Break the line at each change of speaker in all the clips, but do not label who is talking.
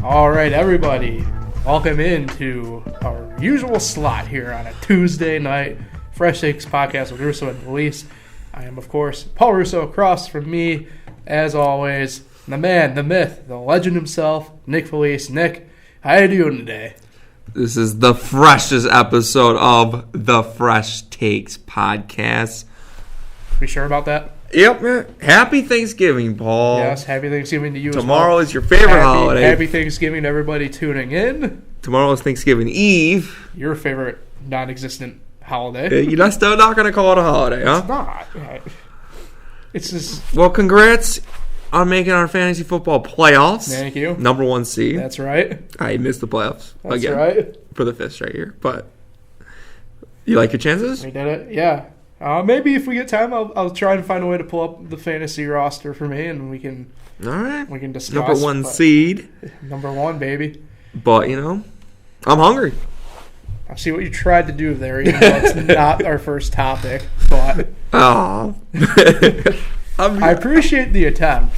All right, everybody, welcome into our usual slot here on a Tuesday night Fresh Takes podcast with Russo and Felice. I am, of course, Paul Russo. Across from me, as always, the man, the myth, the legend himself, Nick Felice. Nick, how you doing today?
This is the freshest episode of the Fresh Takes podcast.
We sure about that?
Yep, man. Happy Thanksgiving, Paul.
Yes, happy Thanksgiving to you
Tomorrow
as well.
is your favorite holiday.
Happy Thanksgiving to everybody tuning in.
Tomorrow is Thanksgiving Eve.
Your favorite non-existent holiday.
You're still not going to call it a holiday, huh?
It's not. It's just...
Well, congrats on making our fantasy football playoffs.
Thank you.
Number 1 seed.
That's right.
I missed the playoffs
That's
again.
right.
For the 5th straight year. But you like your chances?
We did it, yeah. Maybe if we get time, I'll try and find a way to pull up the fantasy roster for me, and we can.
All right.
We can discuss.
Number 1 seed.
Number 1, baby.
But I'm hungry.
I see what you tried to do there, even though it's not our first topic. But
Oh.
I appreciate the attempt.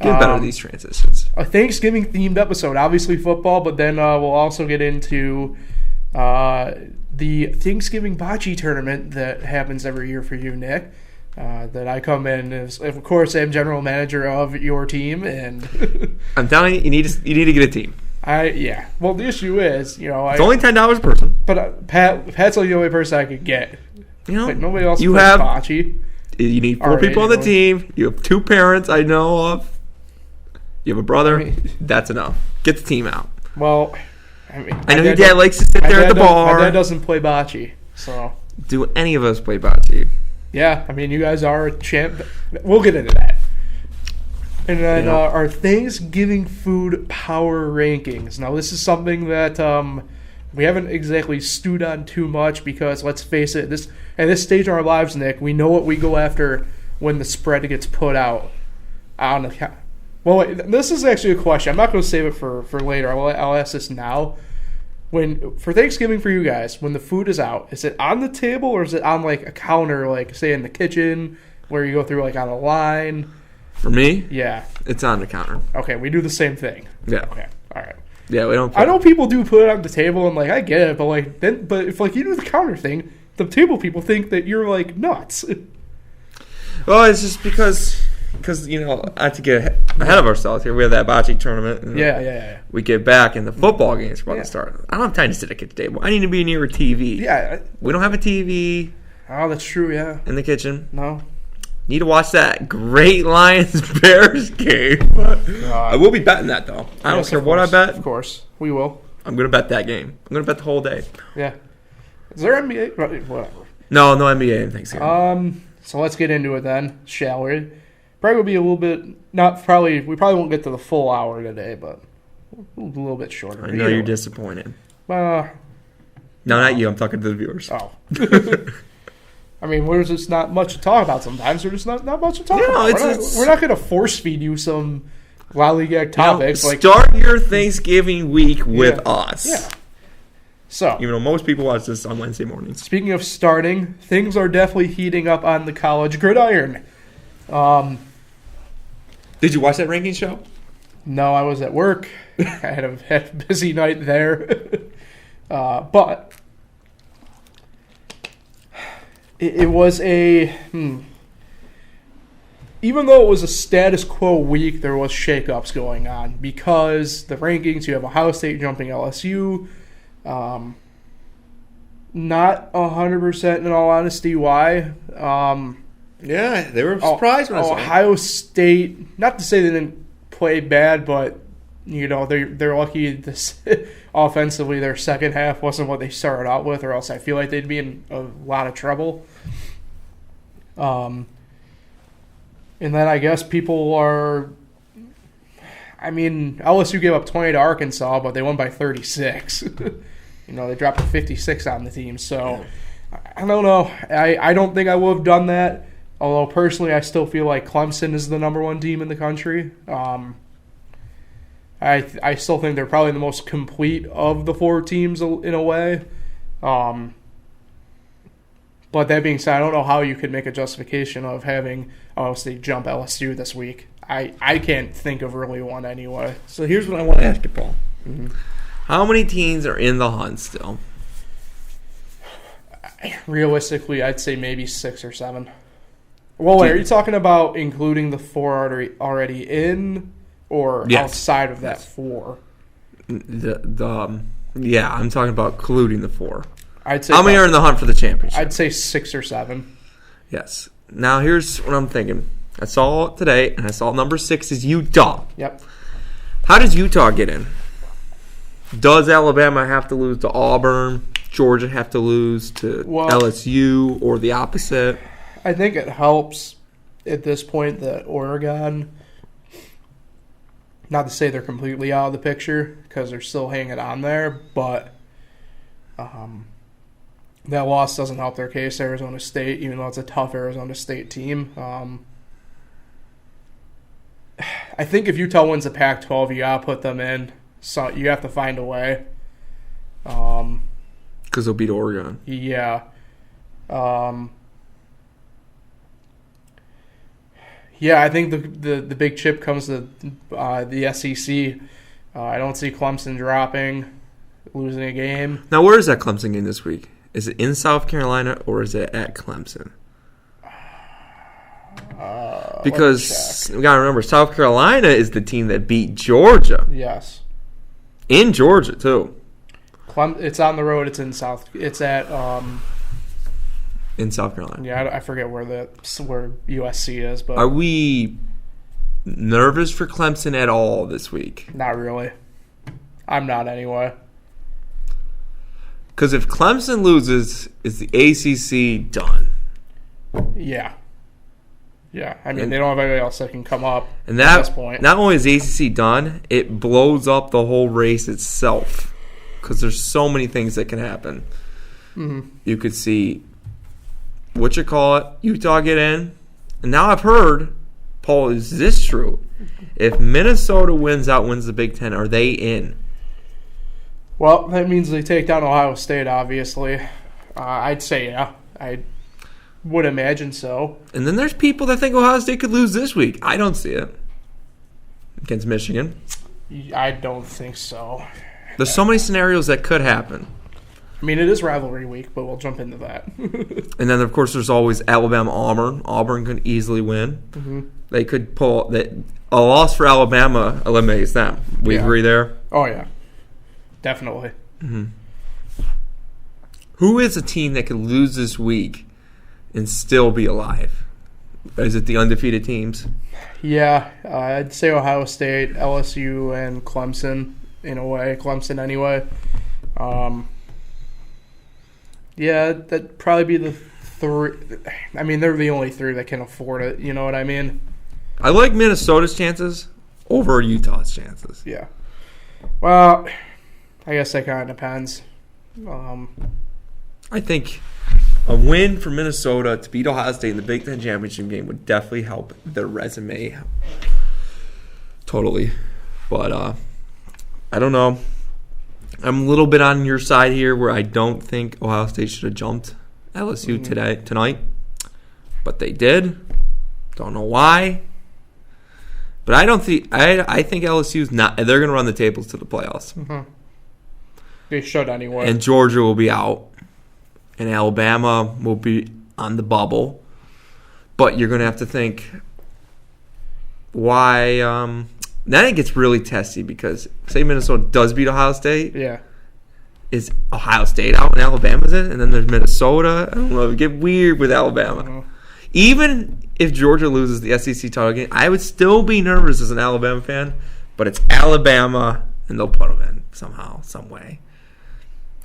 Get better at these transitions.
A Thanksgiving themed episode, obviously football, but then we'll also get into the Thanksgiving bocce tournament that happens every year for you, Nick. That I come in as, of course, I'm general manager of your team, and
I'm telling you, you need to get a team.
Yeah. Well, the issue is,
it's only $10 a person.
But Pat's like the only person I could get. Like nobody else plays bocce.
You need 4 people on the team. You have 2 parents I know of. You have a brother. That's enough. Get the team out.
Well,
I know your dad likes to sit there at the bar.
My dad doesn't play bocce, so.
Do any of us play bocce?
Yeah, you guys are a champ. We'll get into that. And then our Thanksgiving food power rankings. Now, this is something that we haven't exactly stewed on too much because, let's face it, at this stage in our lives, Nick, we know what we go after when the spread gets put out on the. Well, wait, this is actually a question. I'm not going to save it for later. I'll ask this now. For Thanksgiving for you guys, when the food is out, is it on the table or is it on like a counter, like say in the kitchen where you go through like on a line?
For me?
Yeah.
It's on the counter.
Okay, we do the same thing.
Yeah.
Okay, all right.
Yeah, we don't.
I know people do put it on the table and like I get it, but if like you do the counter thing, the table people think that you're like nuts.
Well, it's just because I have to get ahead of ourselves here. We have that bocce tournament.
Yeah.
We get back and the football games are about to start. I don't have time to sit at the kitchen table. I need to be near a TV.
Yeah.
We don't have a TV.
Oh, that's true, yeah.
In the kitchen.
No.
Need to watch that great Lions-Bears game. I will be betting that, though. I don't care what I bet.
Of course. We will.
I'm going to bet that game. I'm going to bet the whole day.
Yeah. Is there NBA? Whatever.
No NBA in Thanksgiving.
So let's get into it then, shall we? Probably will be a little bit, we probably won't get to the full hour today, but a little bit shorter.
I know you're disappointed.
No,
not you. I'm talking to the viewers.
Oh. There's just not much to talk about sometimes. There's just not much to talk about. We're not going to force feed you some lollygag topics.
Start your Thanksgiving week with us.
Yeah. So,
even though most people watch this on Wednesday mornings.
Speaking of starting, things are definitely heating up on the college gridiron.
Did you watch that ranking show?
No, I was at work. I had a busy night there. But it was even though it was a status quo week, there was shakeups going on because the rankings, you have Ohio State jumping LSU. Not 100% in all honesty why.
Yeah, they were surprised when I saw
Ohio State, not to say they didn't play bad, but they're lucky this offensively their second half wasn't what they started out with, or else I feel like they'd be in a lot of trouble. And then I guess people are LSU gave up 20 to Arkansas, but they won by 36. They dropped a 56 on the team, so I don't know. I don't think I would have done that. Although, personally, I still feel like Clemson is the number 1 team in the country. I still think they're probably the most complete of the 4 teams in a way. But that being said, I don't know how you could make a justification of having Ohio State jump LSU this week. I can't think of really one anyway.
So here's what I want to ask you, Paul.
Mm-hmm.
How many teams are in the hunt still?
Realistically, I'd say maybe 6 or 7. Well, wait, are you talking about including the 4 already in, or outside of that 4?
Yeah, I'm talking about including the 4.
I'd say
how many are in the hunt for the championship?
I'd say 6 or 7.
Yes. Now here's what I'm thinking. I saw it today, and I saw number 6 is Utah.
Yep.
How does Utah get in? Does Alabama have to lose to Auburn? Georgia have to lose to LSU, or the opposite?
I think it helps at this point that Oregon, not to say they're completely out of the picture because they're still hanging on there, but that loss doesn't help their case. Arizona State, even though it's a tough Arizona State team. I think if Utah wins the Pac-12, you got to put them in. So you have to find a way.
Because they'll beat Oregon.
Yeah. Yeah, I think the big chip comes to the SEC. I don't see Clemson losing a game.
Now, where is that Clemson game this week? Is it in South Carolina or is it at Clemson? Because we got to remember, South Carolina is the team that beat Georgia.
Yes.
In Georgia, too.
It's on the road. It's in South. It's at
in South Carolina.
Yeah, I forget where USC is, but
are we nervous for Clemson at all this week?
Not really. I'm not anyway.
Because if Clemson loses, is the ACC done?
Yeah. Yeah, I mean, they don't have anybody else that can come up
at
this point.
Not only is the ACC done, it blows up the whole race itself. Because there's so many things that can happen.
Mm-hmm.
You could see, Utah get in. And now I've heard, Paul, is this true? If Minnesota wins the Big Ten, are they in?
Well, that means they take down Ohio State, obviously. I'd say, yeah. I would imagine so.
And then there's people that think Ohio State could lose this week. I don't see it. Against Michigan.
I don't think so.
There's so many scenarios that could happen.
I mean, it is rivalry week, but we'll jump into that.
And then, of course, there's always Alabama-Auburn. Auburn could easily win.
Mm-hmm.
They could pull a loss for Alabama eliminates them. We agree there?
Oh, yeah. Definitely.
Mm-hmm. Who is a team that could lose this week and still be alive? Is it the undefeated teams?
Yeah. I'd say Ohio State, LSU, and Clemson. In a way, Clemson anyway. Yeah, that'd probably be the 3. I mean, they're the only 3 that can afford it. You know what I mean?
I like Minnesota's chances over Utah's chances.
Yeah. Well, I guess that kind of depends.
I think a win for Minnesota to beat Ohio State in the Big Ten championship game would definitely help their resume. Totally. But, I don't know. I'm a little bit on your side here where I don't think Ohio State should have jumped LSU tonight. But they did. Don't know why. But I think LSU's not. They're going to run the tables to the playoffs.
Mm-hmm. They should anyway.
And Georgia will be out. And Alabama will be on the bubble. But you're going to have to think why. Then it gets really testy because, say Minnesota does beat Ohio State.
Yeah.
Is Ohio State out and Alabama's in? And then there's Minnesota. I don't know. It would get weird with Alabama.
Mm-hmm.
Even if Georgia loses the SEC title game, I would still be nervous as an Alabama fan. But it's Alabama, and they'll put them in somehow, some way.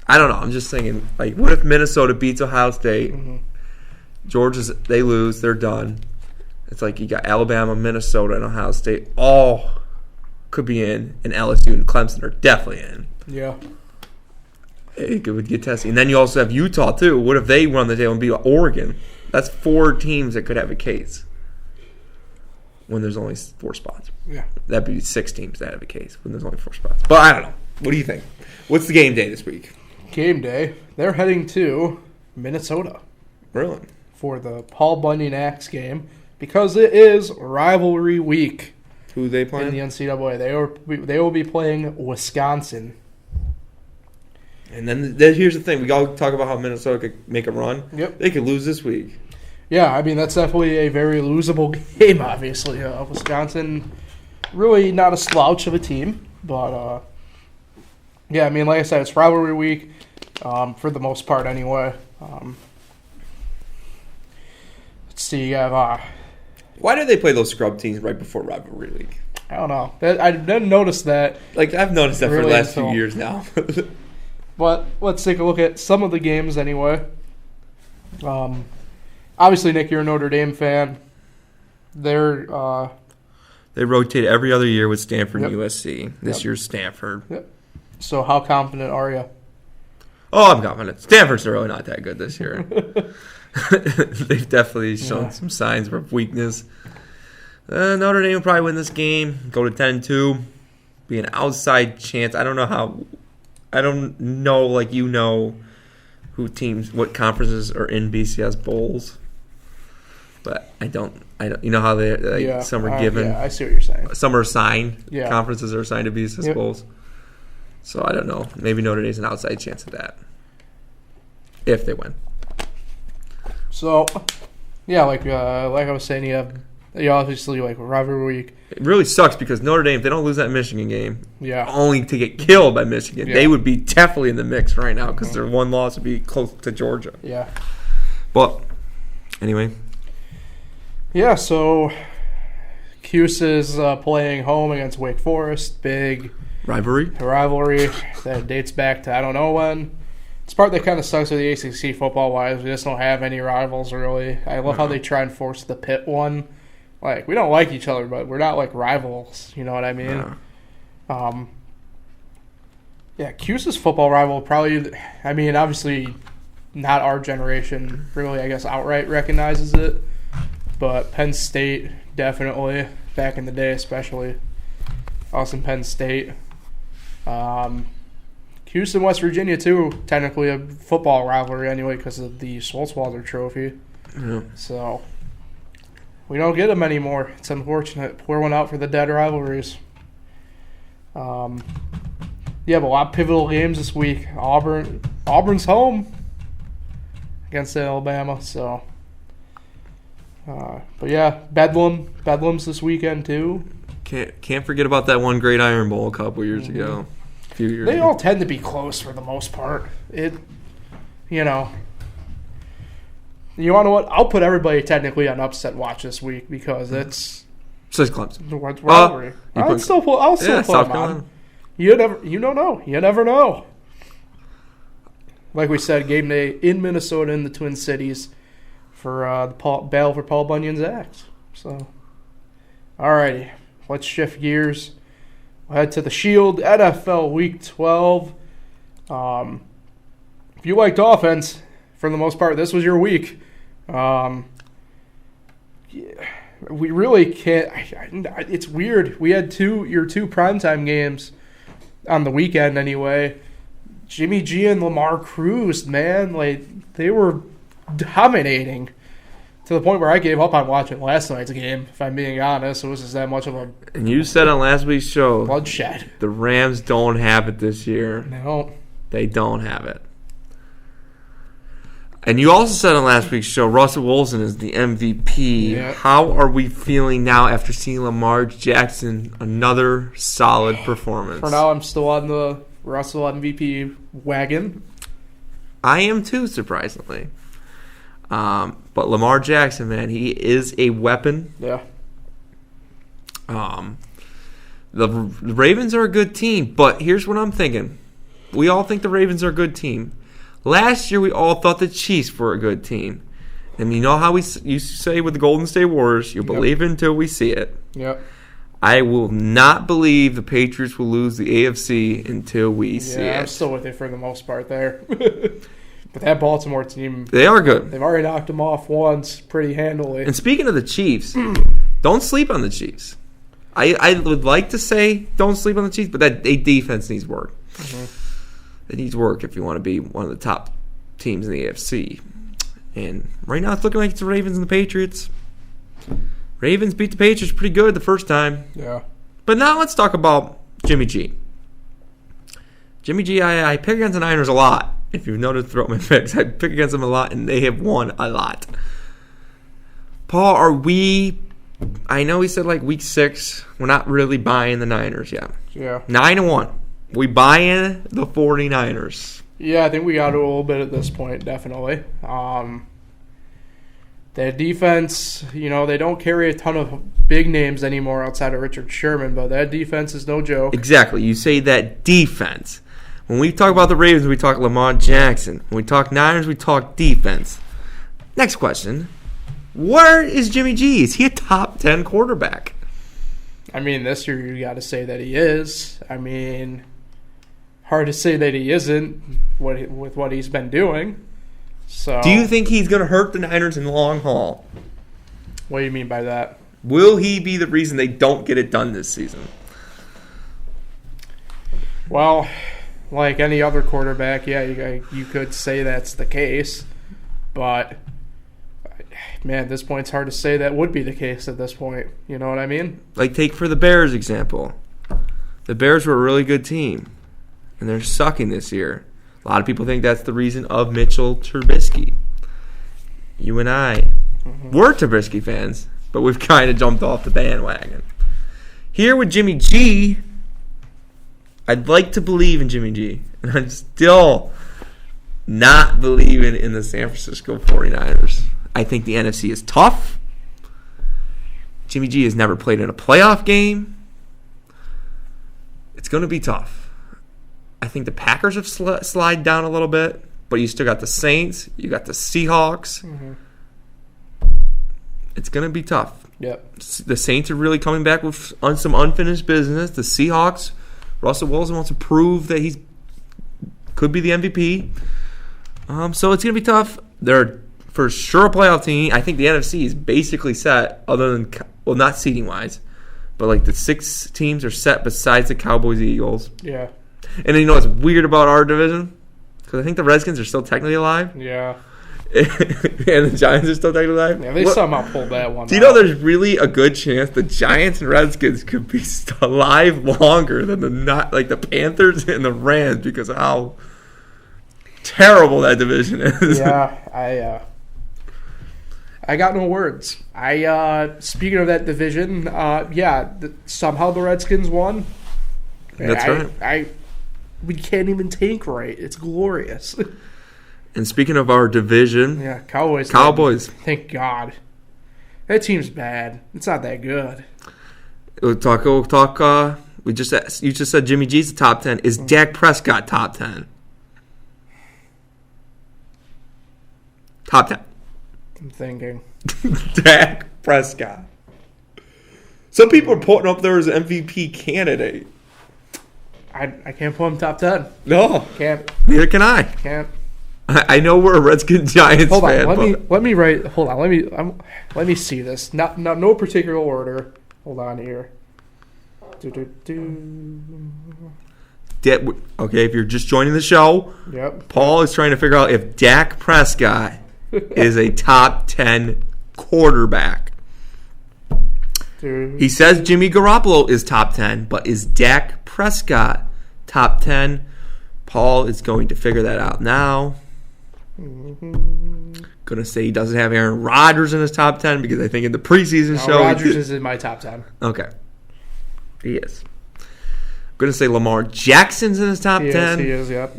I don't know. I'm just thinking, like, what if Minnesota beats Ohio State? Mm-hmm. They lose. They're done. It's like you got Alabama, Minnesota, and Ohio State all could be in, and LSU and Clemson are definitely in.
Yeah.
It would get testy. And then you also have Utah, too. What if they run the table and beat Oregon? That's 4 teams that could have a case when there's only 4 spots.
Yeah.
That'd be 6 teams that have a case when there's only 4 spots. But I don't know. What do you think? What's the game day this week?
Game day. They're heading to Minnesota.
Really?
For the Paul Bunyan Axe game. because it is rivalry week
Who they
in
playing?
the NCAA. They will be playing Wisconsin.
And then here's the thing. We all talk about how Minnesota could make a run.
Yep.
They could lose this week.
Yeah, I mean, that's definitely a very losable game, obviously. Wisconsin, really not a slouch of a team. But, yeah, I mean, like I said, it's rivalry week for the most part anyway. Let's see, you have...
Why do they play those scrub teams right before rivalry week?
I don't know. I didn't notice that.
Like, I've noticed that for the
Really
last few
until-
years now.
But let's take a look at some of the games anyway. Obviously, Nick, you're a Notre Dame fan.
They rotate every other year with Stanford and USC. This year's Stanford.
Yep. So how confident are you?
Oh, I'm confident. Stanford's really not that good this year. They've definitely shown some signs of weakness. Notre Dame will probably win this game, go to 10-2, be an outside chance. I don't know like you know who teams, what conferences are in BCS bowls. But I don't. You know how they some are given.
Yeah, I see what you're saying.
Some are assigned.
Yeah.
Conferences are assigned to BCS bowls. So I don't know. Maybe Notre Dame's an outside chance of that. If they win.
So, yeah, like I was saying, you obviously like rivalry week.
It really sucks because Notre Dame, if they don't lose that Michigan game,
Yeah.
only to get killed by Michigan,
Yeah.
they would be definitely in the mix right now because their one loss would be close to Georgia.
Yeah.
But anyway,
Yeah. So, Cuse is playing home against Wake Forest. Big
rivalry.
rivalry that dates back to I don't know when. It's part that kind of sucks with the ACC football-wise. We just don't have any rivals, really. I love how they try and force the Pitt one. Like, we don't like each other, but we're not, like, rivals. You know what I mean? Yeah, Cuse's football rival probably, I mean, obviously not our generation really, I guess, outright recognizes it. But Penn State, definitely, back in the day especially. Us in Penn State. Houston, West Virginia, too, technically a football rivalry anyway because of the Schwartzwalder Trophy.
Yeah.
So, we don't get them anymore. It's unfortunate. Pour one out for the dead rivalries. Yeah, but a lot of pivotal games this week. Auburn's home against Alabama, so... but yeah, Bedlam's this weekend, too.
Can't forget about that one Great Iron Bowl a couple years ago. A few years
They
ago.
all tend to be close for the most part. You know what? I'll put everybody technically on upset watch this week because it's
Says Clemson.
the rivalry. I'll still put
South
them
Carolina.
on. You don't know. You never know. Like we said, game day in Minnesota in the Twin Cities for the battle for Paul Bunyan's axe. So, alrighty, let's shift gears. We'll head to the Shield NFL Week 12. If you liked offense, for the most part, this was your week. We really can't. It's weird. We had your two primetime games on the weekend anyway. Jimmy G and Lamar Cruz, man, like they were dominating to the point where I gave up on watching last night's game. If I'm being honest, it was just that much of a
And you said on last week's show,
bloodshed.
the Rams don't have it this year.
No,
They don't have it. And you also said on last week's show, Russell Wilson is the MVP.
Yeah.
How are we feeling now after seeing Lamar Jackson another solid performance?
for now I'm still on the Russell MVP wagon.
I am too, surprisingly. But Lamar Jackson, man, he is a weapon.
Yeah.
The Ravens are a good team, but here's what I'm thinking. We all think the Ravens are a good team. Last year, we all thought the Chiefs were a good team. And you know how we used to say with the Golden State Warriors, you believe it until we see it.
Yep.
I will not believe the Patriots will lose the AFC until we see
Yeah, I'm
it.
still with you for the most part there. But that Baltimore team,
They are good.
they've already knocked them off once pretty handily.
And speaking of the Chiefs, don't sleep on the Chiefs. I would like to say don't sleep on the Chiefs, but that defense needs work.
Mm-hmm.
It needs work if you want to be one of the top teams in the AFC. And right now it's looking like it's the Ravens and the Patriots. Ravens beat the Patriots pretty good the first time.
Yeah.
But now let's talk about Jimmy G. Jimmy G, I pick against the Niners a lot. If you've noticed throughout my picks, I pick against them a lot, and they have won a lot. Paul, I know he said like week 6, we're not really buying the Niners yet.
Yeah.
9-1. We buying the 49ers.
Yeah, I think we got a little bit at this point, definitely. Their defense, they don't carry a ton of big names anymore outside of Richard Sherman, but that defense is no joke.
Exactly. You say that defense. When we talk about the Ravens, we talk Lamar Jackson. When we talk Niners, we talk defense. Next question. Where is Jimmy G? Is he a top 10 quarterback?
I mean, this year you got to say that he is. I mean, hard to say that he isn't with what he's been doing. So,
do you think he's going to hurt the Niners in the long haul?
What do you mean by that?
Will he be the reason they don't get it done this season?
Well, like any other quarterback, yeah, you could say that's the case. But, man, at this point, it's hard to say that would be the case at this point. You know what I mean?
Like, take for the Bears example. The Bears were a really good team, and they're sucking this year. A lot of people think that's the reason of Mitchell Trubisky. You and I were Trubisky fans, but we've kind of jumped off the bandwagon. Here with Jimmy G, I'd like to believe in Jimmy G, and I'm still not believing in the San Francisco 49ers. I think the NFC is tough. Jimmy G has never played in a playoff game. It's going to be tough. I think the Packers have slide down a little bit, but you still got the Saints. You got the Seahawks. Mm-hmm. It's going to be tough.
Yep.
The Saints are really coming back with some unfinished business. The Seahawks, Russell Wilson wants to prove that he could be the MVP. So it's going to be tough. They're for sure a playoff team. I think the NFC is basically set, other than, well, not seeding-wise, but like the 6 teams are set besides the Cowboys and Eagles.
Yeah.
And you know what's weird about our division? Because I think the Redskins are still technically alive.
Yeah.
And the Giants are still technically alive.
Yeah, they somehow pulled that one.
Do you know there's really a good chance the Giants and Redskins could be alive longer than the Panthers and the Rams because of how terrible that division is?
Yeah, I got no words. Speaking of that division, somehow the Redskins won.
That's right.
We can't even tank right. It's glorious.
And speaking of our division,
yeah, Cowboys. Thank God. That team's bad. It's not that good.
We'll talk. You just said Jimmy G's the top 10. Is Dak Prescott top 10? Top 10.
I'm thinking.
Dak Prescott. Some people are putting up there as an MVP candidate.
I can't put him top 10.
No.
Can't.
Neither can I.
Can't.
I know we're a Redskins Giants fan.
Let me see this. No particular order. Hold on here.
Okay, if you're just joining the show,
yep.
Paul is trying to figure out if Dak Prescott is a top 10 quarterback. He says Jimmy Garoppolo is top 10, but is Dak Prescott top 10? Paul is going to figure that out now. Going to say he doesn't have Aaron Rodgers in his top 10 because I think in the preseason show...
Rodgers is in my top 10.
Okay. He is. Going to say Lamar Jackson's in his top 10.
He is, yep.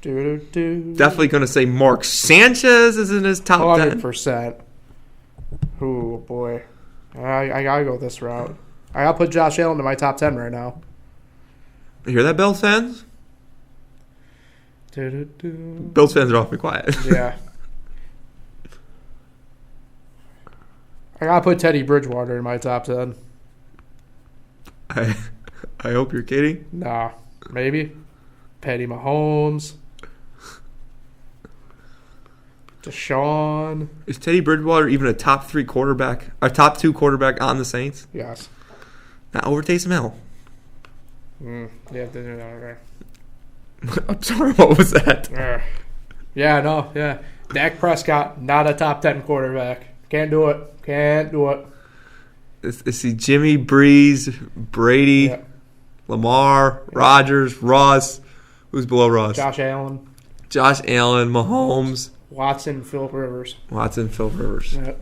Definitely going to say Mark Sanchez is in his top 10.
100%. Oh, boy. I got to go this route. I got to put Josh Allen in my top 10 right now.
You hear that, Bills fans? Bills fans are awfully quiet.
Yeah. I got to put Teddy Bridgewater in my top 10.
I hope you're kidding.
Nah, maybe. Patty Mahomes. Deshaun.
Is Teddy Bridgewater even a top 3 quarterback, a top 2 quarterback on the Saints?
Yes.
Not over Taysom Hill.
Yeah.
I'm sorry, what was that?
Yeah, no, yeah. Dak Prescott, not a top 10 quarterback. Can't do it. Can't do it.
I see Jimmy, Breeze, Brady, Lamar, Rodgers, Ross. Who's below Ross?
Josh Allen,
Mahomes.
Watson, Phillip Rivers.
Yeah.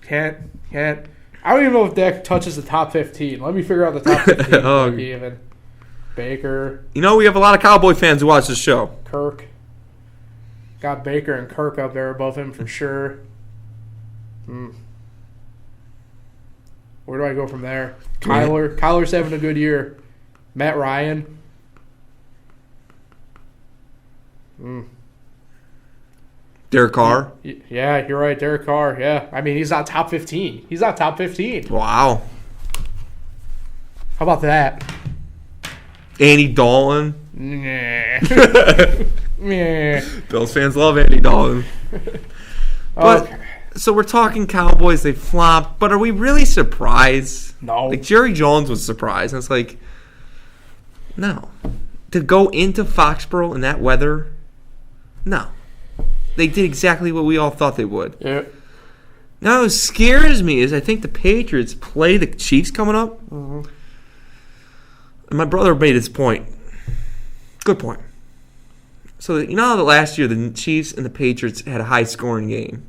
Can't. I don't even know if Dak touches the top 15. Let me figure out the top 15. Even. Baker.
You know, we have a lot of Cowboy fans who watch this show.
Kirk. Got Baker and Kirk up there above him for sure. Where do I go from there? Kyler's having a good year. Matt Ryan.
Derek Carr.
Yeah, you're right. Derek Carr. Yeah. I mean, he's not top 15.
Wow.
How about that?
Andy Dalton.
Nah.
Bills fans love Andy Dalton. But, so we're talking Cowboys. They flopped. But are we really surprised?
No.
Like, Jerry Jones was surprised. And it's like, no. To go into Foxborough in that weather? No. They did exactly what we all thought they would.
Yeah.
Now, what scares me is I think the Patriots play the Chiefs coming up.
Mm-hmm.
And my brother made his point. Good point. So, you know how the last year the Chiefs and the Patriots had a high-scoring game?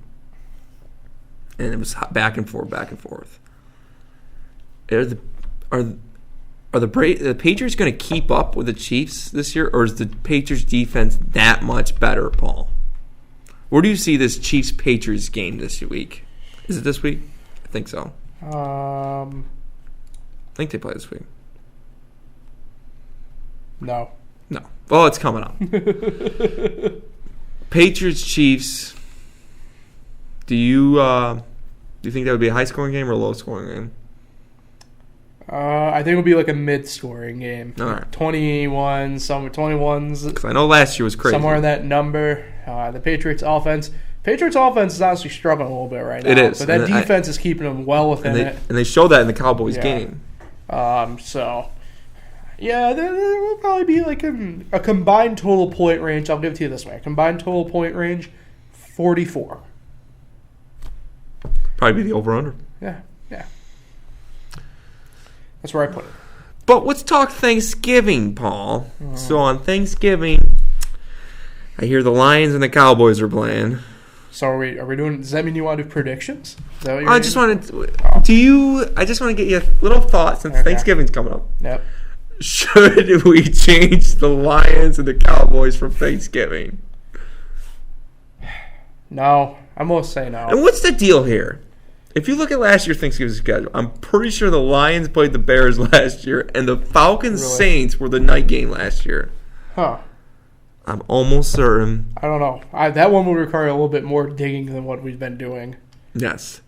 And it was back and forth. Are the Patriots going to keep up with the Chiefs this year? Or is the Patriots defense that much better, Paul? Where do you see this Chiefs-Patriots game this week? Is it this week? I think so. I think they play this week.
No.
Well, it's coming up. Patriots-Chiefs. Do you think that would be a high-scoring game or a low-scoring game?
I think it'll be like a mid-scoring game.
All right.
21, some 21s.
Because I know last year was crazy.
Somewhere in that number. The Patriots offense is honestly struggling a little bit right now.
It is.
But that defense is keeping them well within it.
And they showed that in the Cowboys game.
Yeah, there will probably be like a combined total point range. I'll give it to you this way. A combined total point range, 44.
Probably be the over-under.
Yeah. That's where I put it.
But let's talk Thanksgiving, Paul. So on Thanksgiving, I hear the Lions and the Cowboys are playing.
So are we doing? Does that mean you want to do predictions? Is that what you're
I just want to get you a little thought since Thanksgiving's coming up.
Yep.
Should we change the Lions and the Cowboys from Thanksgiving?
No, I'm going to say no.
And what's the deal here? If you look at last year's Thanksgiving schedule, I'm pretty sure the Lions played the Bears last year, and the Falcons Saints were the night game last year.
Huh.
I'm almost certain.
I don't know. That one would require a little bit more digging than what we've been doing.
Yes.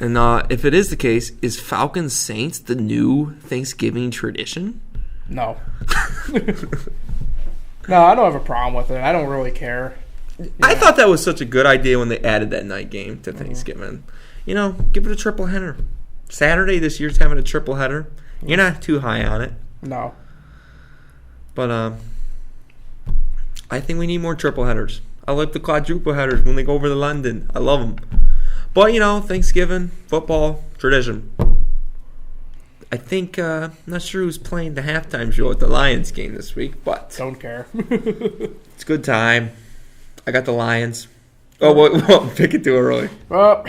And if it is the case, is Falcons Saints the new Thanksgiving tradition?
No. No, I don't have a problem with it. I don't really care.
I thought that was such a good idea when they added that night game to Thanksgiving. You know, give it a triple header. Saturday this year's having a triple header. You're not too high on it. No. But I think we need more triple headers. I like the quadruple headers when they go over to London. I love them. But, you know, Thanksgiving, football, tradition. I think, I'm not sure who's playing the halftime show at the Lions game this week, but...
Don't care.
It's a good time. I got the Lions. Oh, well, pick it too early.
Well,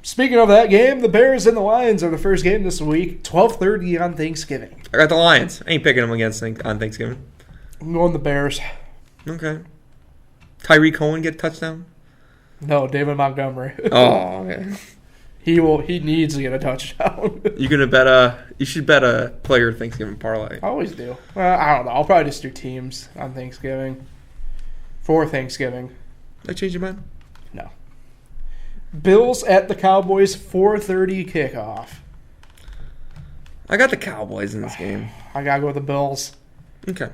speaking of that game, the Bears and the Lions are the first game this week, 12:30 on Thanksgiving.
I got the Lions. I ain't picking them on Thanksgiving.
I'm going the Bears.
Okay. Tyree Cohen get a touchdown?
No, David Montgomery.
Oh, okay.
He needs to get a touchdown.
You should bet a player Thanksgiving parlay.
I always do. I don't know. I'll probably just do teams on Thanksgiving. For Thanksgiving.
Did I change your mind?
No. Bills at the Cowboys, 4:30 kickoff.
I got the Cowboys in this game.
I gotta go with the Bills.
Okay.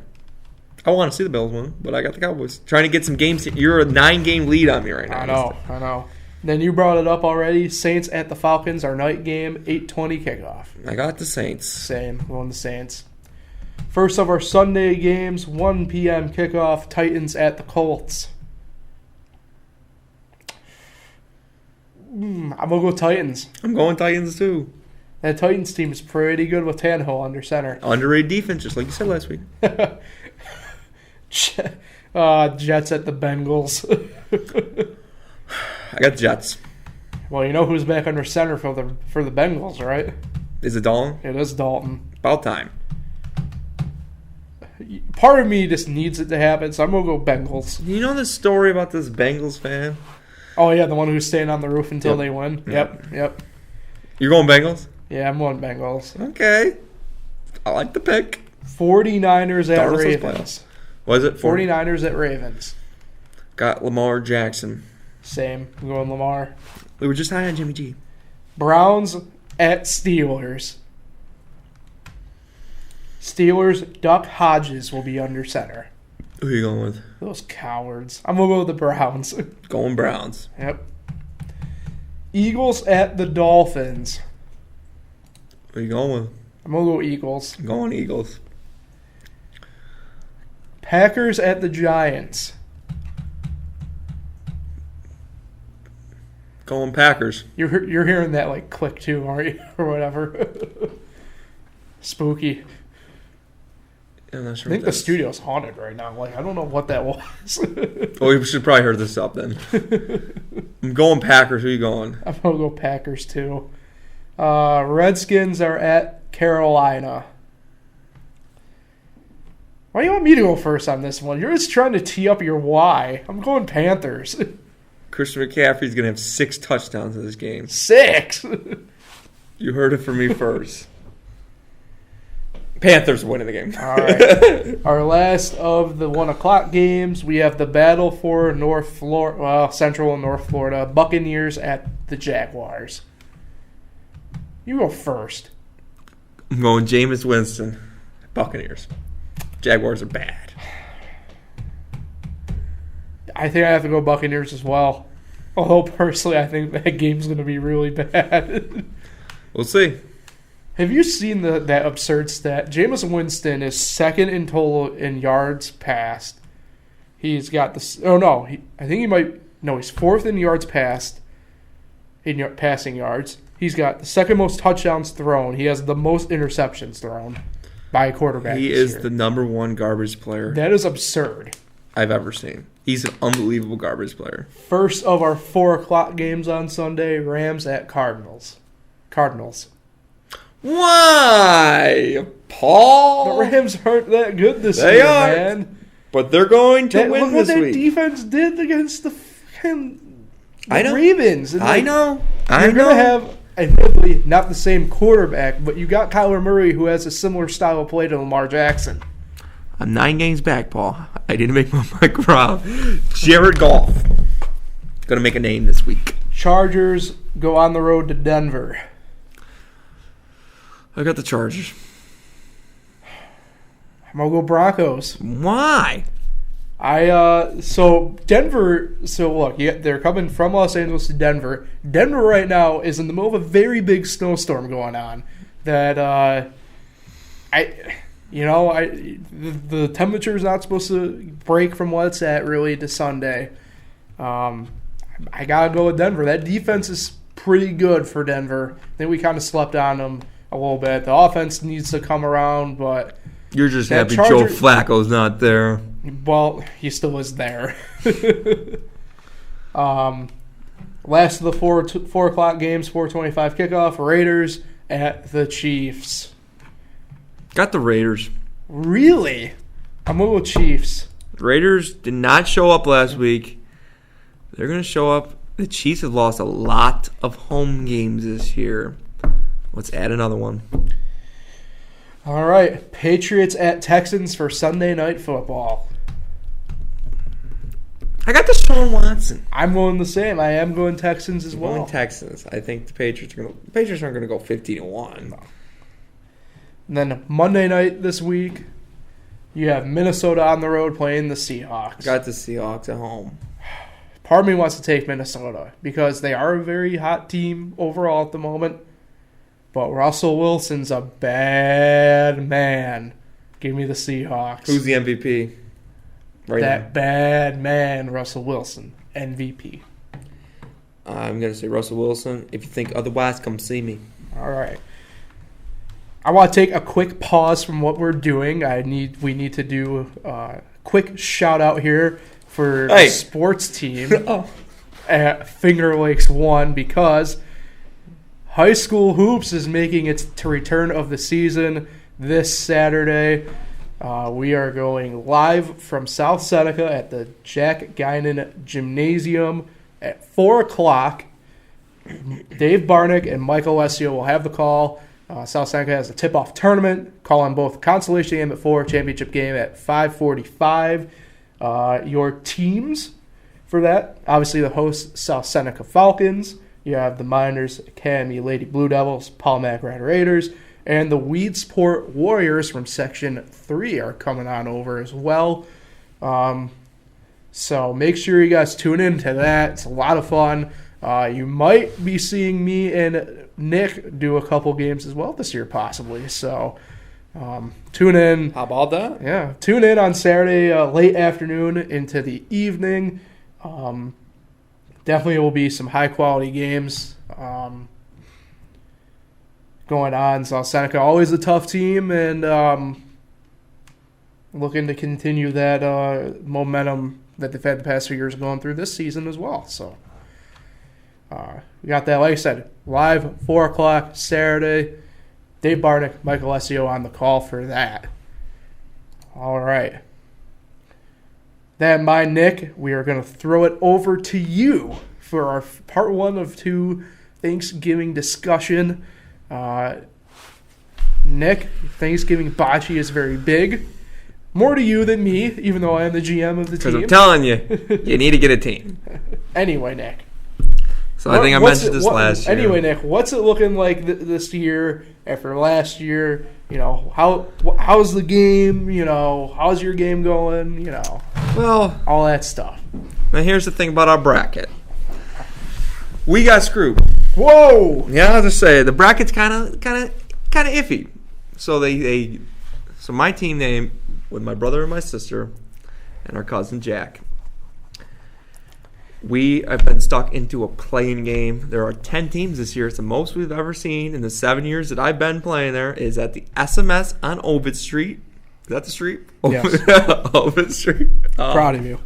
I want to see the Bills win, but I got the Cowboys. Trying to get some games. You're a 9-game lead on me right now.
I know. Then you brought it up already. Saints at the Falcons, our night game, 8:20 kickoff.
I got the Saints.
Same. Going the Saints. First of our Sunday games, 1 p.m. kickoff, Titans at the Colts. I'm going to go Titans.
I'm going Titans too.
That Titans team is pretty good with Tannehill under center.
Underrated defense, just like you said last week.
Jets at the Bengals.
I got Jets.
Well, you know who's back under center for the Bengals, right?
Is it Dalton?
It is Dalton.
About time.
Part of me just needs it to happen, so I'm going to go Bengals.
You know the story about this Bengals fan?
Oh, yeah, the one who's staying on the roof until they win? Yep.
You're going Bengals?
Yeah, I'm going Bengals.
Okay. I like the pick.
49ers at Ravens.
Was it?
49ers at Ravens.
Got Lamar Jackson.
Same. I'm going Lamar.
We were just high on Jimmy G.
Browns at Steelers. Steelers, Duck Hodges will be under center.
Who are you going with?
Those cowards. I'm going to go with the Browns.
Going Browns.
Yep. Eagles at the Dolphins.
Who are you going with?
I'm going to go Eagles.
I'm going Eagles.
Packers at the Giants.
Going Packers.
You're hearing that like click too, aren't you? Or whatever. Spooky.
I'm not sure
I think the studio's haunted right now. Like, I don't know what that was.
Well, we should probably heard this up then. I'm going Packers. Who are you going?
I'm going to go Packers, too. Redskins are at Carolina. Why do you want me to go first on this one? You're just trying to tee up your why. I'm going Panthers.
Christian McCaffrey's going to have 6 touchdowns in this game.
6?
You heard it from me first. Panthers winning the game.
All right. Our last of the 1 o'clock games, we have the battle for Central and North Florida. Buccaneers at the Jaguars. You go first.
I'm going Jameis Winston. Buccaneers. Jaguars are bad.
I think I have to go Buccaneers as well. Although, personally, I think that game's going to be really bad.
We'll see.
Have you seen that absurd stat? Jameis Winston is second in total in yards passed. He's got this. Oh no, I think he might. No, he's fourth in yards passed. In passing yards, he's got the second most touchdowns thrown. He has the most interceptions thrown by a quarterback.
He is the number 1 garbage player
That is absurd.
I've ever seen. He's an unbelievable garbage player.
First of our 4 o'clock games on Sunday: Rams at Cardinals.
Why, Paul?
The Rams aren't that good this
They
year,
are.
man.
But they're going to win
look
this
what that
week.
defense did against the
I know.
Ravens. And
I know.
You're going to have, admittedly, not the same quarterback, but you got Kyler Murray, who has a similar style of play to Lamar Jackson.
I'm 9 games back, Paul. I didn't make my mic drop. Jared Goff. Going to make a name this week.
Chargers go on the road to Denver.
I got the Chargers.
I'm going to go Broncos.
Why?
So Denver, look, they're coming from Los Angeles to Denver. Denver right now is in the middle of a very big snowstorm going on that, the temperature is not supposed to break from what it's at really to Sunday. I got to go with Denver. That defense is pretty good for Denver. I think we kind of slept on them a little bit. The offense needs to come around, but
you're just happy Joe Flacco's not there.
Well, he still is there. Last of the 4 o'clock games, 4:25 kickoff. Raiders at the Chiefs.
Got the Raiders.
Really? I'm going to go Chiefs.
Raiders did not show up last week. They're going to show up. The Chiefs have lost a lot of home games this year. Let's add another one.
All right. Patriots at Texans for Sunday Night Football.
I got the Deshaun Watson.
I'm going the same. I am going Texans as well.
I'm going Texans. I think the Patriots aren't going to go 50-1.
No. And then Monday night this week, you have Minnesota on the road playing the Seahawks.
Got the Seahawks at home.
Part of me wants to take Minnesota because they are a very hot team overall at the moment. But Russell Wilson's a bad man. Give me the Seahawks.
Who's the MVP?
Bad man, Russell Wilson, MVP.
I'm going to say Russell Wilson. If you think otherwise, come see me.
All right. I want to take a quick pause from what we're doing. We need to do a quick shout out here for the sports team at Finger Lakes 1 because high school hoops is making its return of the season this Saturday. We are going live from South Seneca at the Jack Guinan Gymnasium at 4 o'clock. Dave Barnick and Michael Alessio will have the call. South Seneca has a tip-off tournament. Call on both consolation game at 4, championship game at 5:45. Your teams for that, obviously the host, South Seneca Falcons. You have the Miners Academy Lady Blue Devils, Paul Mac Red Raiders, and the Weedsport Warriors from Section 3 are coming on over as well. So make sure you guys tune in to that. It's a lot of fun. You might be seeing me and Nick do a couple games as well this year, possibly. So tune in.
How about that?
Yeah, tune in on Saturday late afternoon into the evening. Definitely will be some high-quality games going on. South Seneca, always a tough team, and looking to continue that momentum that they've had the past few years going through this season as well. So we got that, like I said, live 4 o'clock Saturday. Dave Barnick, Michael Alessio on the call for that. All right. That in mind, Nick, we are going to throw it over to you for our part 1 of 2 Thanksgiving discussion. Nick, Thanksgiving bocce is very big. More to you than me, even though I am the GM of the team.
Because I'm telling you, you need to get a team.
Anyway, Nick.
So I think I mentioned this last year.
Anyway, Nick, what's it looking like this year after last year? You know, how's the game? You know, how's your game going? You know,
well,
all that stuff.
Now here's the thing about our bracket. We got screwed.
Whoa!
Yeah, I'll just say the bracket's kind of iffy. So so my team name with my brother and my sister and our cousin Jack. We have been stuck into a playing game. There are 10 teams this year. It's the most we've ever seen in the 7 years that I've been playing there. Is at the SMS on Ovid Street. Is that the street?
Yes.
Ovid Street.
Proud of you.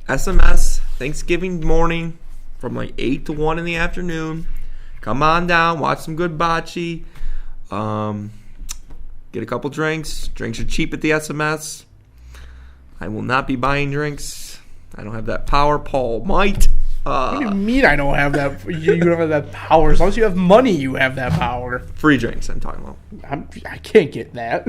SMS, Thanksgiving morning from like 8 to 1 in the afternoon. Come on down, watch some good bocce. Get a couple drinks. Drinks are cheap at the SMS. I will not be buying drinks. I don't have that power. Paul might.
What do you mean I don't have that? You don't have that power. As long as you have money, you have that power.
Free drinks, I'm talking about.
I can't get that.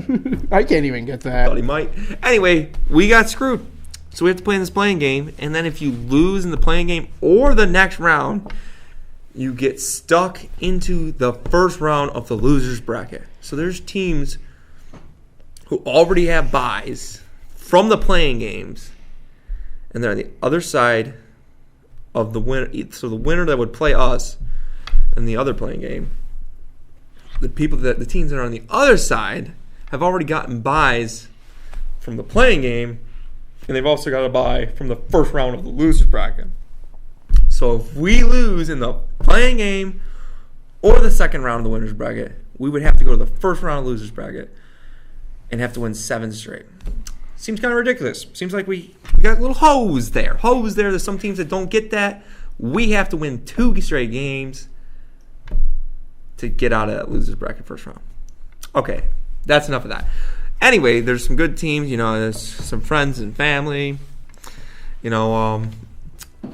I can't even get that.
Thought he might. Anyway, we got screwed. So we have to play in this playing game. And then if you lose in the playing game or the next round, you get stuck into the first round of the loser's bracket. So there's teams who already have buys from the playing games, and they're on the other side of the winner. So the winner that would play us in the other playing game, the teams that are on the other side have already gotten buys from the playing game, and they've also got a bye from the first round of the losers bracket. So if we lose in the playing game or the second round of the winners bracket, we would have to go to the first round of the losers bracket and have to win 7 straight. Seems kind of ridiculous. Seems like we got a little hose there. There's some teams that don't get that. We have to win 2 straight games to get out of that losers bracket first round. Okay, that's enough of that. Anyway, there's some good teams. You know, there's some friends and family. You know,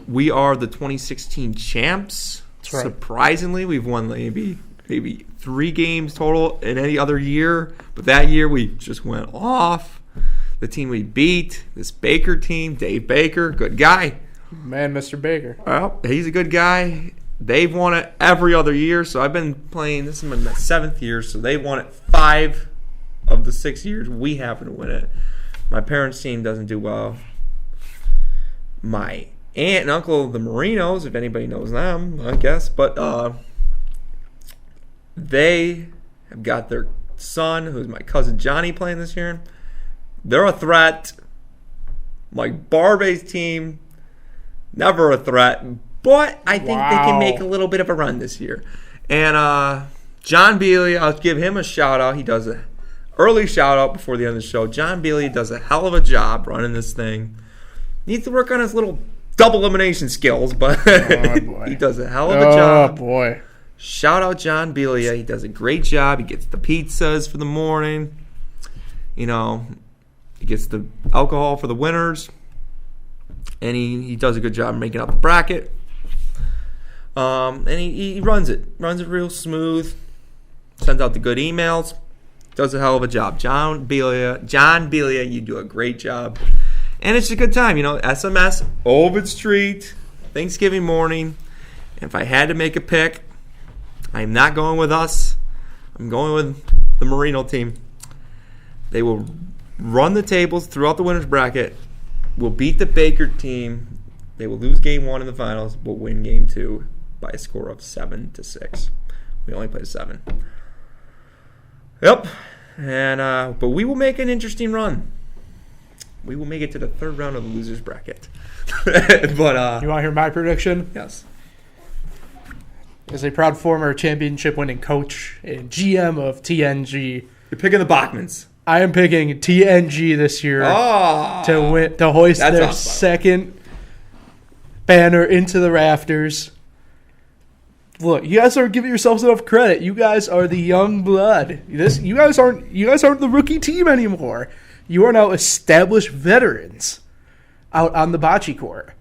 we are the 2016 champs. That's right. Surprisingly, we've won maybe 3 games total in any other year. But that year, we just went off. The team we beat, this Baker team, Dave Baker, good guy.
Man, Mr. Baker.
Well, he's a good guy. They've won it every other year, so I've been playing. This is my 7th year, so they won it 5 of the 6 years we happen to win it. My parents' team doesn't do well. My aunt and uncle, the Marinos, if anybody knows them, I guess, but they have got their son, who's my cousin Johnny, playing this year. They're a threat. Like Barbay's team, Never a threat, but I think they can make a little bit of a run this year. And John Bealey, I'll give him a shout-out. He does an early shout-out before the end of the show. John Bealey does a hell of a job running this thing. Needs to work on his little double elimination skills, but he does a hell of a job.
Oh, boy.
Shout out John Belia. He does a great job. He gets the pizzas for the morning. You know, he gets the alcohol for the winners. And he does a good job making out the bracket. And he runs it. Runs it real smooth. Sends out the good emails. Does a hell of a job. John Belia, you do a great job. And it's a good time, you know. SMS, Ovid Street, Thanksgiving morning. And if I had to make a pick, I'm not going with us. I'm going with the Marino team. They will run the tables throughout the winner's bracket. Will beat the Baker team. They will lose game 1 in the finals. Will win game 2 by a score of 7-6. We only played 7. Yep. And but we will make an interesting run. We will make it to the 3rd round of the losers bracket. But
you want to hear my prediction?
Yes.
As a proud former championship-winning coach and GM of TNG,
you're picking the Bachmans.
I am picking TNG this year to hoist their second banner into the rafters. Look, you guys aren't giving yourselves enough credit. You guys are the young blood. You guys aren't the rookie team anymore. You are now established veterans out on the bocce court.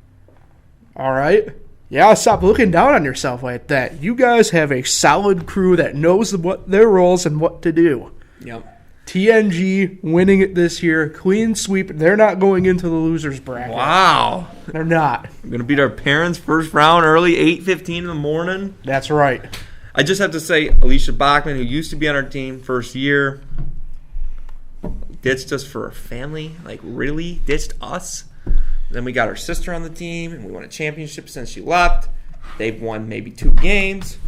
All right? Yeah, stop looking down on yourself like that. You guys have a solid crew that knows what their roles and what to do.
Yep.
TNG winning it this year. Clean sweep. They're not going into the losers bracket.
Wow.
They're not.
We're going to beat our parents first round early, 8:15 in the morning.
That's right.
I just have to say, Alicia Bachman, who used to be on our team first year, ditched us for a family. Like, really? Ditched us? Then we got her sister on the team, and we won a championship since she left. They've won maybe 2 games.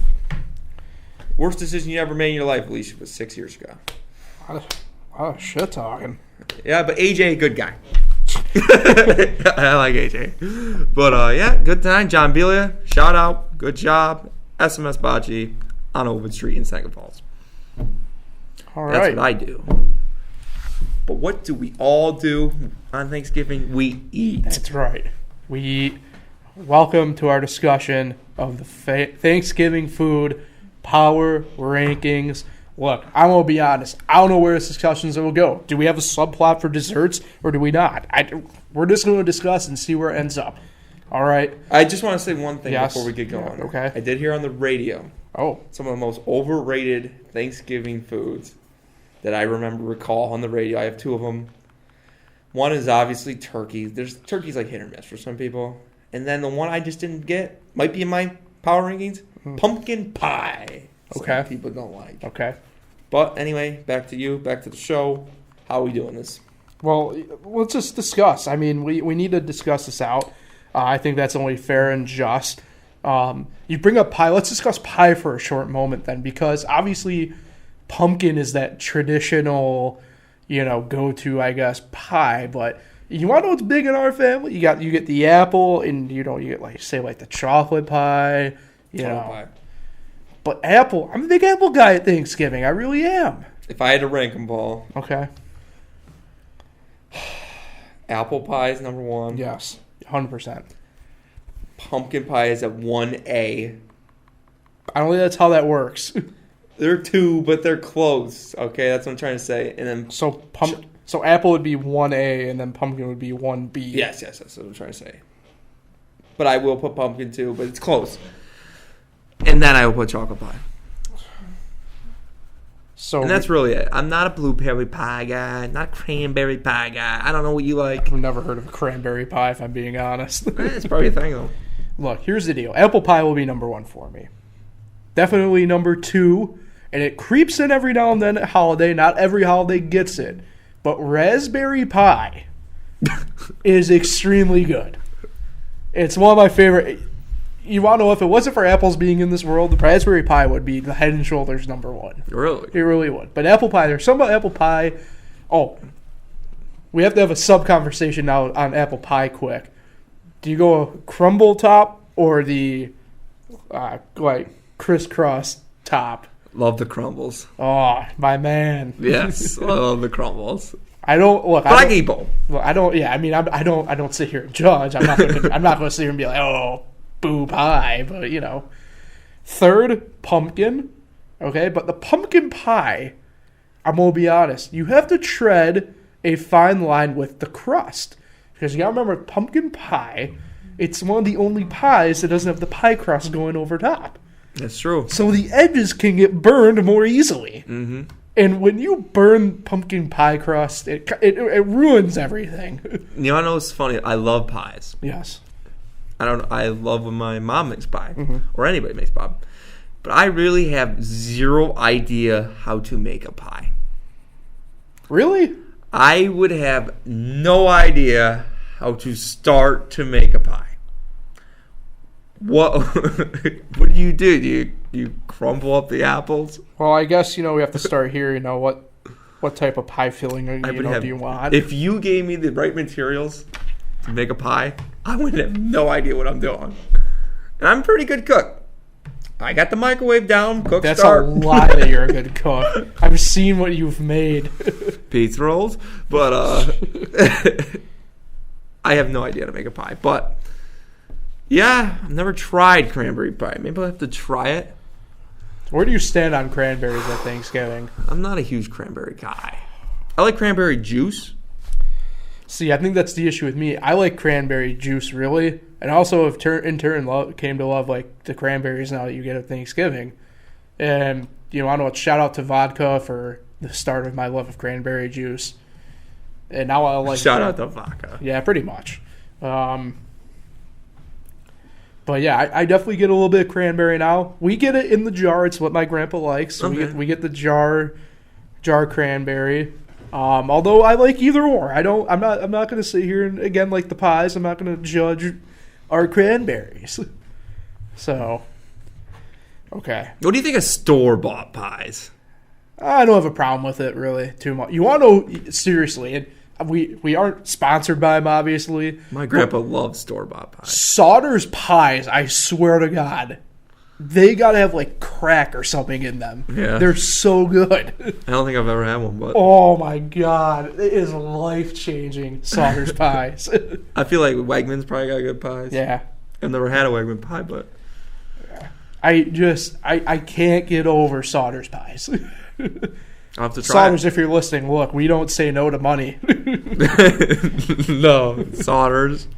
Worst decision you ever made in your life, Alicia, was 6 years ago.
Oh, shit talking.
Yeah, but AJ, good guy. I like AJ. But, yeah, good time. John Belia, shout out. Good job. SMS Bocce on Ovid Street in Seneca Falls.
All right.
That's what I do. But what do we all do on Thanksgiving? We eat.
That's right. We eat. Welcome to our discussion of the Thanksgiving food power rankings. Look, I'm going to be honest. I don't know where this discussion will go. Do we have a subplot for desserts or do we not? We're just going to discuss and see where it ends up. All right?
I just want to say one thing before we get going.
Yeah, okay.
I did hear on the radio some of the most overrated Thanksgiving foods that I recall on the radio. I have 2 of them. One is obviously turkey. Turkey's like hit or miss for some people. And then the one I just didn't get, might be in my power rankings, pumpkin pie. Some people don't like.
Okay.
But anyway, back to you, back to the show. How are we doing this?
Well, let's just discuss. I mean, we need to discuss this out. I think that's only fair and just. You bring up pie. Let's discuss pie for a short moment then, because obviously pumpkin is that traditional, go-to, I guess, pie. But you want to know what's big in our family? You get the apple, and you get the chocolate pie.
Pie.
But apple, I'm a big apple guy at Thanksgiving. I really am.
If I had to rank them, Paul.
Okay.
Apple pie is number 1.
Yes, 100%.
Pumpkin pie is at 1A.
I don't think that's how that works.
They're 2, but they're close. Okay, that's what I'm trying to say. And then
so apple would be 1A, and then pumpkin would be 1B.
Yes, that's what I'm trying to say. But I will put pumpkin too, but it's close. And then I will put chocolate pie. And that's really it. I'm not a blueberry pie guy, not a cranberry pie guy. I don't know what you like.
I've never heard of a cranberry pie, if I'm being honest.
It's probably a thing, though.
Look, here's the deal. Apple pie will be number 1 for me. Definitely number 2. And it creeps in every now and then at holiday. Not every holiday gets it. But raspberry pie is extremely good. It's one of my favorite. You want to know, if it wasn't for apples being in this world, the raspberry pie would be the head and shoulders number 1.
Really?
It really would. But apple pie, there's something about apple pie. Oh, we have to have a sub-conversation now on apple pie quick. Do you go crumble top or the like crisscross top?
Love the crumbles.
Oh, my man.
Yes, I love the crumbles.
I don't look.
But I can eat both.
Well, I don't. Yeah, I mean, I don't sit here and judge. I'm not. I'm not going to sit here and be like, oh, boo pie. But third pumpkin. Okay, but the pumpkin pie, I'm gonna be honest. You have to tread a fine line with the crust because you gotta remember pumpkin pie. It's one of the only pies that doesn't have the pie crust going over top.
That's true.
So the edges can get burned more easily.
Mm-hmm.
And when you burn pumpkin pie crust, it ruins everything.
You want to know what's funny? I love pies.
Yes.
I love when my mom makes pie or anybody makes pie. But I really have zero idea how to make a pie.
Really?
I would have no idea how to start to make a pie. What do you do? Do you crumble up the apples?
Well, I guess we have to start here. What type of pie filling do you want?
If you gave me the right materials to make a pie, I would have no idea what I'm doing. And I'm a pretty good cook. I got the microwave down. Cook
That's
start.
a lie that you're a good cook. I've seen what you've made.
Pizza rolls, but I have no idea how to make a pie. But yeah, I've never tried cranberry pie. Maybe I'll have to try it.
Where do you stand on cranberries at Thanksgiving?
I'm not a huge cranberry guy. I like cranberry juice.
See, I think that's the issue with me. I like cranberry juice, really. And also have in turn came to love like the cranberries now that you get at Thanksgiving. And, I don't know, shout out to vodka for the start of my love of cranberry juice. And now I like...
Shout out to vodka.
Yeah, pretty much. But yeah, I definitely get a little bit of cranberry now. We get it in the jar. It's what my grandpa likes. So we get the jar cranberry. Although I like either or. I'm not going to sit here and again like the pies. I'm not going to judge our cranberries. So, okay.
What do you think of store-bought pies?
I don't have a problem with it really too much. You want to know seriously? And we aren't sponsored by them, obviously.
My grandpa loves store-bought pies.
Sauter's pies, I swear to God, they gotta have like crack or something in them.
Yeah,
they're so good.
I don't think I've ever had one, but
oh my God, it is life-changing. Sauter's pies.
I feel like Wegmans probably got good pies.
Yeah,
I've never had a Wegman pie, but
I can't get over Sauter's pies.
I'll have to try
Saunders, if you're listening, look, we don't say no to money.
No, Saunders.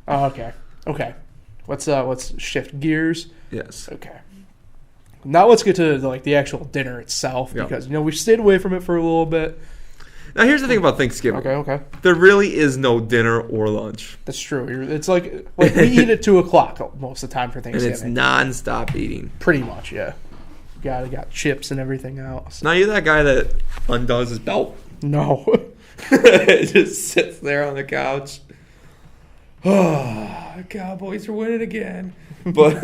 Okay. Let's shift gears.
Yes.
Okay. Now let's get to the actual dinner itself because we stayed away from it for a little bit.
Now here's the thing about Thanksgiving.
Okay.
There really is no dinner or lunch.
That's true. It's like we eat at 2:00 most of the time for Thanksgiving.
And it's nonstop eating.
Pretty much, yeah. Got chips and everything else.
Now you're that guy that undoes his belt.
No.
Just sits there on the couch. Oh, the Cowboys are winning again. But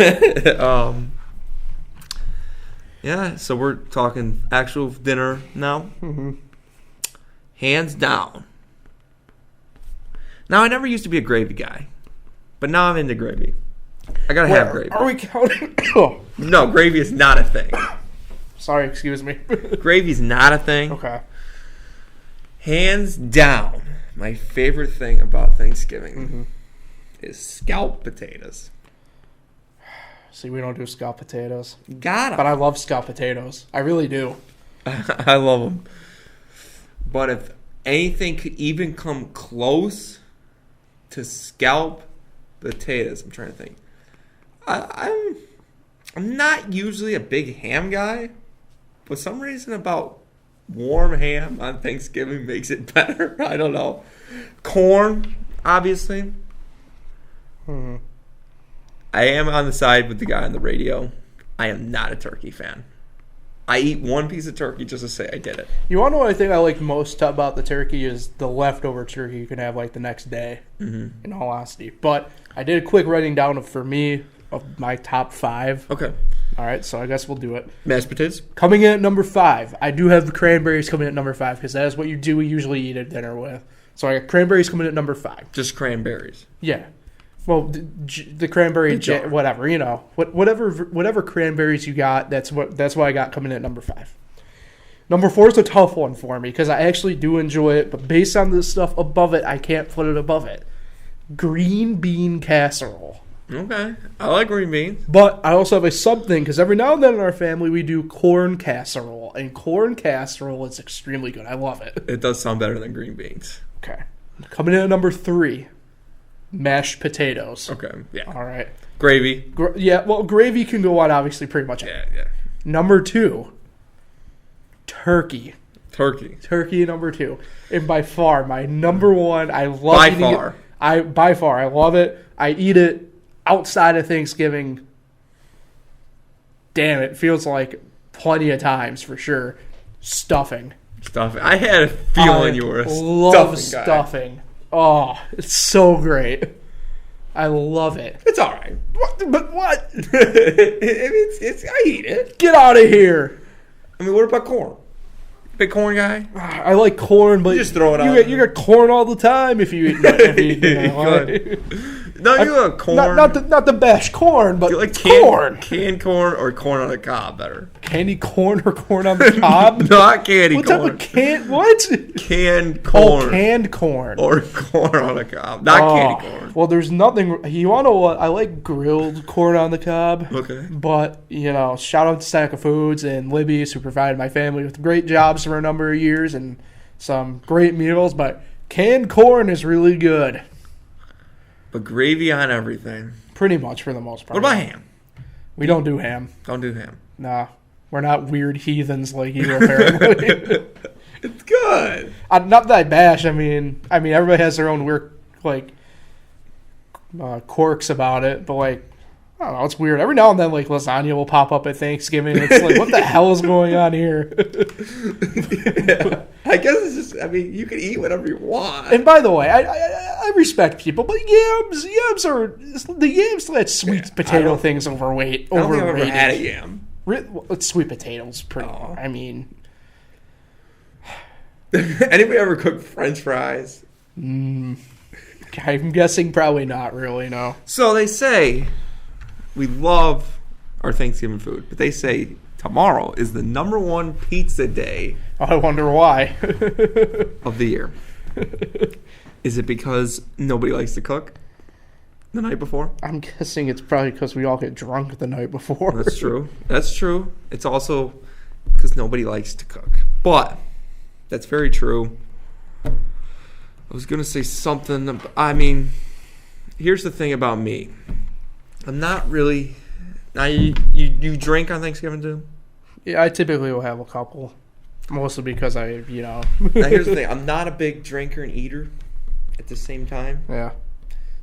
yeah, so we're talking actual dinner now.
Mm-hmm.
Hands down. Now I never used to be a gravy guy, but now I'm into gravy. I gotta have gravy.
Are we counting?
No, gravy is not a thing.
Sorry, excuse me.
Gravy's not a thing.
Okay.
Hands down, my favorite thing about Thanksgiving is scalloped potatoes.
See, we don't do scalloped potatoes.
Got 'em.
But I love scalloped potatoes. I really do.
I love them. But if anything could even come close to scalloped potatoes, I'm trying to think. I'm not usually a big ham guy, but some reason about warm ham on Thanksgiving makes it better. I don't know. Corn, obviously.
Mm-hmm.
I am on the side with the guy on the radio. I am not a turkey fan. I eat one piece of turkey just to say I did it.
You want to know what I think I like most about the turkey is the leftover turkey you can have the next day, in all honesty. But I did a quick writing down for me of my top 5.
Okay.
All right, so I guess we'll do it.
Mashed potatoes?
Coming in at number 5. I do have the cranberries coming in at number 5 because that is what you usually eat at dinner with. So I got cranberries coming in at number 5.
Just cranberries.
Yeah. Well, the cranberry, whatever, you know, whatever cranberries you got, that's what I got coming in at number 5. Number 4 is a tough one for me because I actually do enjoy it, but based on the stuff above it, I can't put it above it. Green bean casserole.
Okay, I like green beans.
But I also have a something because every now and then in our family we do corn casserole, and corn casserole is extremely good. I love it.
It does sound better than green beans.
Okay, coming in at number 3, mashed potatoes.
Okay, yeah.
All right.
Gravy.
Well, gravy can go on obviously pretty much.
Yeah.
Number 2, turkey.
Turkey
Number 2, and by far my number 1. I love
by
eating
far.
It. By far I love it. I eat it outside of Thanksgiving. Damn, it feels like plenty of times for sure. Stuffing.
I had a feeling you were a
love
stuffing guy.
Oh, it's so great. I love it.
It's all right.
But what?
I eat it.
Get out of here.
I mean, what about corn? Big corn guy?
I like corn, but
you just throw it on.
You got corn all the time if you eat.
No, you like corn.
Not the best corn, but
like
corn.
Canned corn or corn on the cob better?
Candy corn or corn on the cob?
Not candy corn.
What type of what?
Canned corn.
Oh, canned corn.
Or corn on the cob. Not candy corn.
Well, there's nothing. You want to know what? I like grilled corn on the cob.
Okay.
But, shout out to Stack of Foods and Libby's who provided my family with great jobs for a number of years and some great meals. But canned corn is really good.
But gravy on everything.
Pretty much for the most part.
What about ham?
We don't do ham.
Don't do ham.
Nah. We're not weird heathens like you, apparently.
It's good.
Not that I bash. I mean, everybody has their own weird, quirks about it. But, I don't know. It's weird. Every now and then, lasagna will pop up at Thanksgiving. It's like, what the hell is going on here?
Yeah. I guess it's just, you can eat whatever you want.
And by the way, I respect people, but yams let sweet potato things overweight.
I don't think I've ever had a yam.
It's sweet potatoes, pretty.
Oh. Anybody ever cook French fries?
I'm guessing probably not really, no.
So they say we love our Thanksgiving food, but they say tomorrow is the number 1 pizza day.
I wonder why.
Of the year. Is it because nobody likes to cook the night before?
I'm guessing it's probably because we all get drunk the night before.
That's true. It's also because nobody likes to cook. But that's very true. I was going to say something. Here's the thing about me. I'm not really... Now, you drink on Thanksgiving too?
Yeah, I typically will have a couple. Mostly because
Now, here's the thing. I'm not a big drinker and eater at the same time.
Yeah.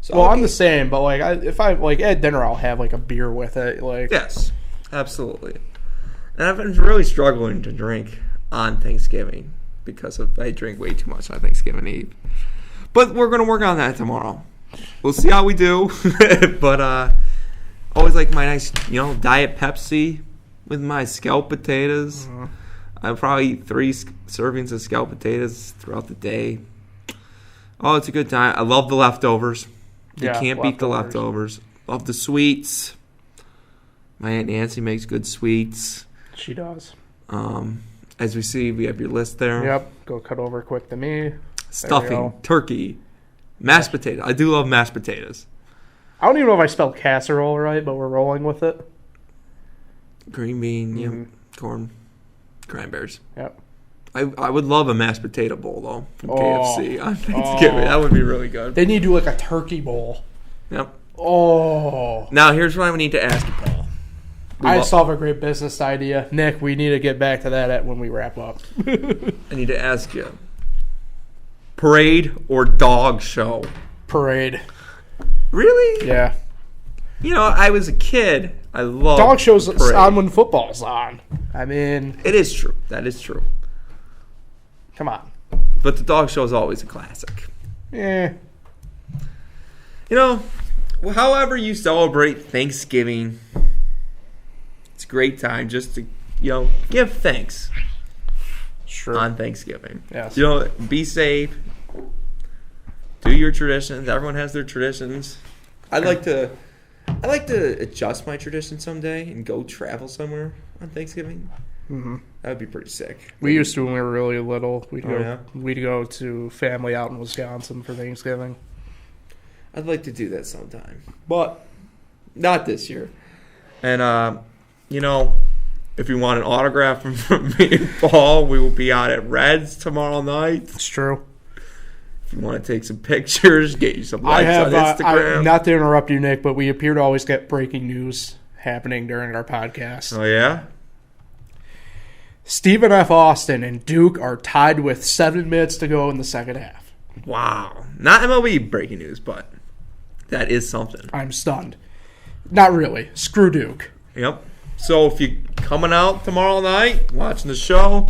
So
I'm the same, but if I at dinner, I'll have a beer with it.
Yes, absolutely. And I've been really struggling to drink on Thanksgiving because I drink way too much on Thanksgiving Eve. But we're gonna work on that tomorrow. We'll see how we do. But always like my nice, Diet Pepsi with my scalloped potatoes. Mm-hmm. I probably eat 3 servings of scalloped potatoes throughout the day. Oh, it's a good time. I love the leftovers. You can't beat the leftovers. Love the sweets. My Aunt Nancy makes good sweets.
She does.
As we see, we have your list there.
Yep. Go cut over quick to me.
Stuffing, turkey, mashed potatoes. I do love mashed potatoes.
I don't even know if I spelled casserole right, but we're rolling with it.
Green bean, corn, cranberries.
Yep.
I would love a mashed potato bowl, though, from KFC on Thanksgiving. That would be really good.
Then you do a turkey bowl.
Yep.
Oh.
Now, here's what I need to ask you, Paul.
I still have a great business idea. Nick, we need to get back to that when we wrap up.
I need to ask you. Parade or dog show?
Parade.
Really?
Yeah.
I was a kid. I love
dog shows on when football's on.
It is true. That is true.
Come on.
But the dog show is always a classic.
Yeah.
However you celebrate Thanksgiving, it's a great time just to, give thanks.
Sure.
On Thanksgiving.
Yes.
Be safe. Do your traditions. Everyone has their traditions. I'd like to adjust my tradition someday and go travel somewhere on Thanksgiving.
Mm-hmm.
That would be pretty sick.
We used to when we were really little. We'd
yeah?
go to family out in Wisconsin for Thanksgiving.
I'd like to do that sometime, but not this year. And you know, if you want an autograph from me and Paul, we will be out at Reds tomorrow night.
It's true.
If you want to take some pictures, get you some likes on Instagram.
Not to interrupt you, Nick, but we appear to always get breaking news happening during our podcast.
Oh, yeah?
Stephen F. Austin and Duke are tied with 7 minutes to go in the second half.
Wow. Not MLB breaking news, but that is something.
I'm stunned. Not really. Screw Duke.
Yep. So if you're coming out tomorrow night, watching the show,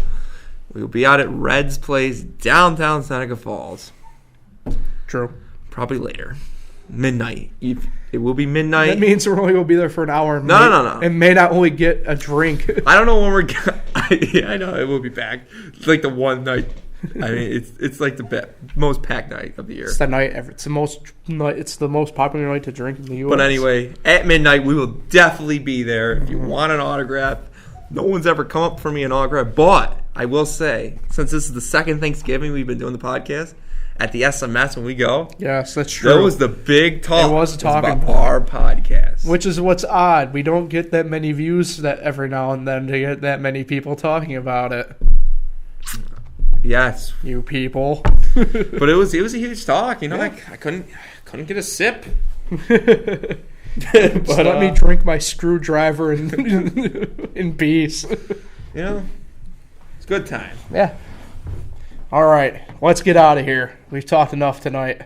we'll be out at Red's Place, downtown Seneca Falls.
True.
Probably later. Midnight. It will be midnight.
That means we're only going to be there for an hour.
No.
And may not only get a drink.
I don't know when we're I know it will be packed. It's like the one night. I mean, it's like the most packed night of the year.
It's the night ever. It's the most popular night to drink in the U.S.
But anyway, at midnight, we will definitely be there. If you want an autograph, no one's ever come up for me an autograph. But I will say, since this is the second Thanksgiving we've been doing the podcast, at the SMS when we go,
yes, that's true.
That was the big talk.
It was talking
about our podcast,
which is what's odd. We don't get that many views that every now and then to get that many people talking about it.
Yes,
you people.
But it was a huge talk. You know, yeah. I couldn't get a sip.
But let me drink my screwdriver in peace.
You know, it's a good time.
Yeah. All right, let's get out of here. We've talked enough tonight.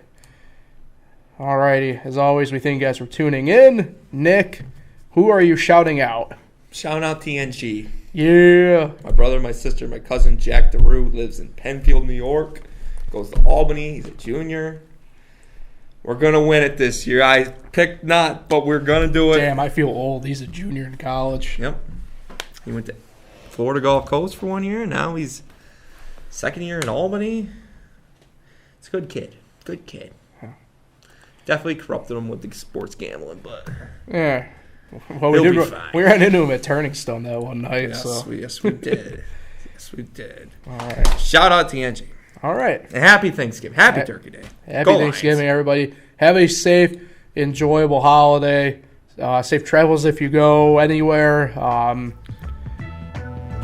All righty. As always, we thank you guys for tuning in. Nick, who are you shouting out?
Shout out TNG.
Yeah.
My brother, my sister, my cousin Jack DeRue lives in Penfield, New York. Goes to Albany. He's a junior. We're going to win it this year. I picked not, but we're going to do it.
Damn, I feel old. He's a junior in college.
Yep. He went to Florida Gulf Coast for 1 year. Now he's second year in Albany. It's a good kid. Good kid. Huh. Definitely corrupted him with the sports gambling, but
yeah. Well, we ran into him at Turning Stone that one night.
Yes, we did. Yes, we did.
All right.
Shout out to Angie.
All right.
And happy Thanksgiving. Happy Turkey Day.
Happy Thanksgiving, everybody. Have a safe, enjoyable holiday. Safe travels if you go anywhere.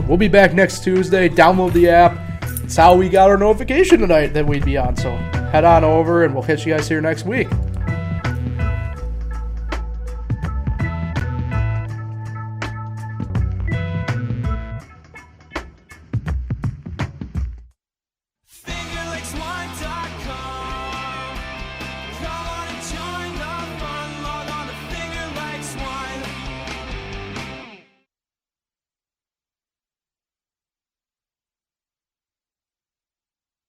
We'll be back next Tuesday. Download the app. It's how we got our notification tonight that we'd be on. So head on over, and we'll catch you guys here next week.